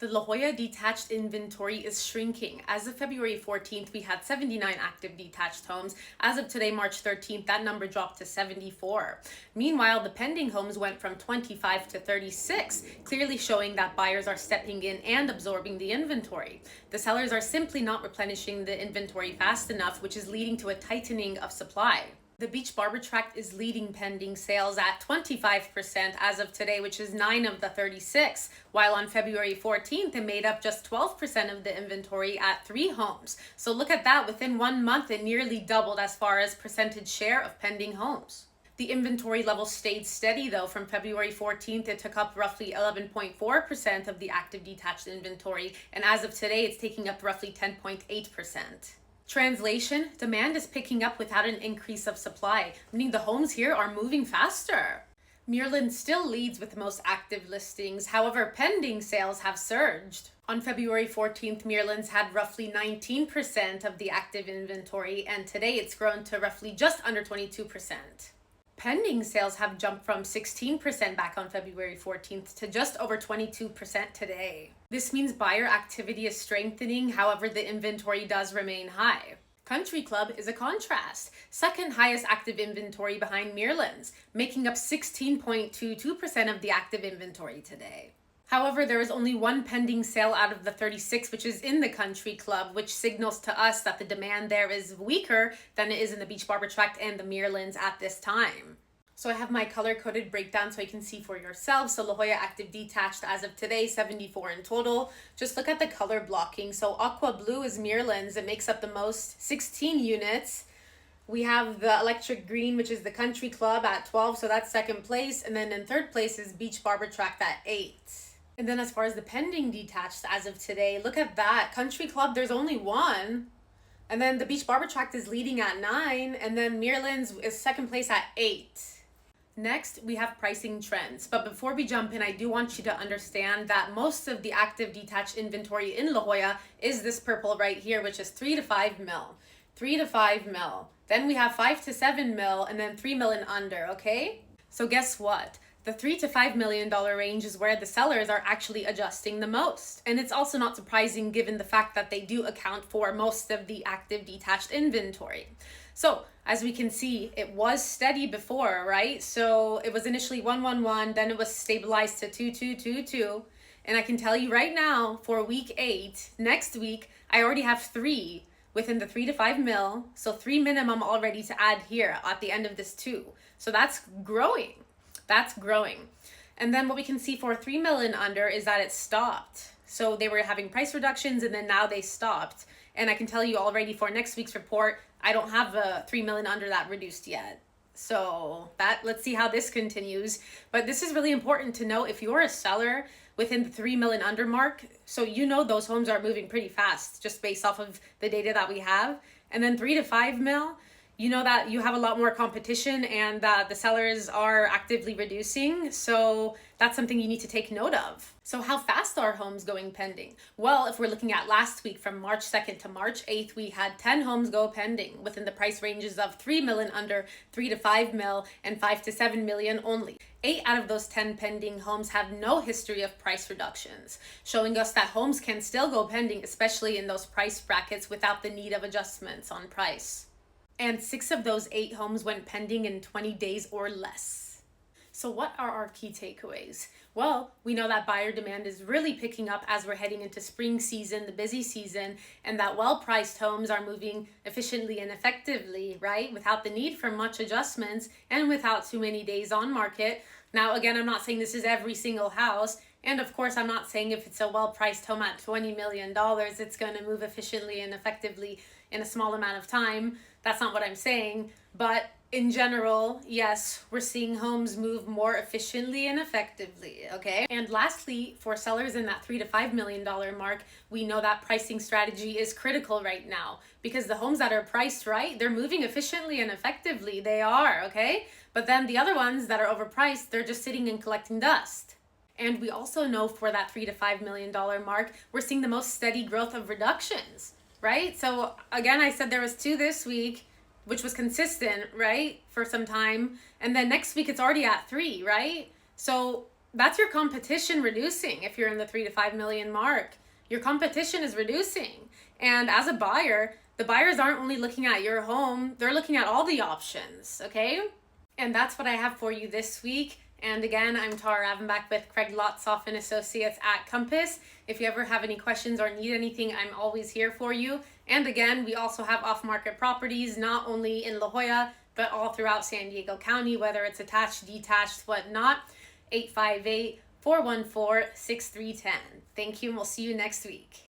The La Jolla detached inventory is shrinking. As of February 14th, we had 79 active detached homes. As of today, March 13th, that number dropped to 74. Meanwhile, the pending homes went from 25 to 36, clearly showing that buyers are stepping in and absorbing the inventory. The sellers are simply not replenishing the inventory fast enough, which is leading to a tightening of supply. The Beach Barber Tract is leading pending sales at 25% as of today, which is 9 of the 36, while on February 14th, it made up just 12% of the inventory at 3 homes. So look at that, within 1 month, it nearly doubled as far as percentage share of pending homes. The inventory level stayed steady though. From February 14th, it took up roughly 11.4% of the active detached inventory, and as of today, it's taking up roughly 10.8%. Translation, demand is picking up without an increase of supply, meaning the homes here are moving faster. Muirland still leads with the most active listings, however, pending sales have surged. On February 14th, Muirlands had roughly 19% of the active inventory, and today it's grown to roughly just under 22%. Pending sales have jumped from 16% back on February 14th to just over 22% today. This means buyer activity is strengthening, however, the inventory does remain high. Country Club is a contrast, second highest active inventory behind Muirlands, making up 16.22% of the active inventory today. However, there is only one pending sale out of the 36, which is in the Country Club, which signals to us that the demand there is weaker than it is in the Beach Barber Tract and the Muirlands at this time. So I have my color-coded breakdown so you can see for yourself. So La Jolla active detached as of today, 74 in total. Just look at the color blocking. So aqua blue is Muirlands. It makes up the most, 16 units. We have the electric green, which is the Country Club at 12, so that's second place. And then in third place is Beach Barber Tract at 8. And then as far as the pending detached as of today, look at that. Country Club, there's only one. And then the Beach Barber Tract is leading at 9. And then Muirlands is second place at 8. Next, we have pricing trends. But before we jump in, I do want you to understand that most of the active detached inventory in La Jolla is this purple right here, which is 3 to 5 mil. 3 to 5 mil. Then we have 5 to 7 mil and then 3 mil and under, okay? So guess what? The $3 to $5 million range is where the sellers are actually adjusting the most. And it's also not surprising given the fact that they do account for most of the active detached inventory. So as we can see, it was steady before, right? So it was initially 111, then it was stabilized to 2222. And I can tell you right now, for week 8, next week, I already have 3 within the 3 to 5 mil. So 3 minimum already to add here at the end of this too. So that's growing. That's growing. And then what we can see for 3 mil and under is that it stopped. So they were having price reductions and then now they stopped. And I can tell you already for next week's report, I don't have a 3 mil and under that reduced yet. So let's see how this continues. But this is really important to know if you're a seller within the 3 mil and under mark. So you know those homes are moving pretty fast just based off of the data that we have. And then 3 to 5 mil, you know that you have a lot more competition and that the sellers are actively reducing. So that's something you need to take note of. So how fast are homes going pending? Well, if we're looking at last week from March 2nd to March 8th, we had 10 homes go pending within the price ranges of 3 mil and under, 3 to 5 mil, and 5 to 7 million only. 8 out of those 10 pending homes have no history of price reductions, showing us that homes can still go pending, especially in those price brackets without the need of adjustments on price. And 6 of those 8 homes went pending in 20 days or less. So what are our key takeaways? Well, we know that buyer demand is really picking up as we're heading into spring season, the busy season, and that well-priced homes are moving efficiently and effectively, right? Without the need for much adjustments and without too many days on market. Now, again, I'm not saying this is every single house. And of course, I'm not saying if it's a well-priced home at $20 million, it's going to move efficiently and effectively in a small amount of time. That's not what I'm saying. But in general, yes, we're seeing homes move more efficiently and effectively, okay? And lastly, for sellers in that $3 to $5 million mark, we know that pricing strategy is critical right now because the homes that are priced right, they're moving efficiently and effectively. They are, okay? But then the other ones that are overpriced, they're just sitting and collecting dust. And we also know for that $3 to $5 million mark, we're seeing the most steady growth of reductions, right? So again, I said there was 2 this week, which was consistent, right, for some time. And then next week, it's already at 3, right? So That's your competition reducing. If you're in the 3 to 5 million mark, your competition is reducing. And as a buyer, the buyers aren't only looking at your home, they're looking at all the options, okay? And that's what I have for you this week. And again, I'm Tara Ravanbach with Craig Lotzof and Associates at Compass. If you ever have any questions or need anything, I'm always here for you. And again, we also have off-market properties, not only in La Jolla, but all throughout San Diego County, whether it's attached, detached, whatnot. 858-414-6310. Thank you, and we'll see you next week.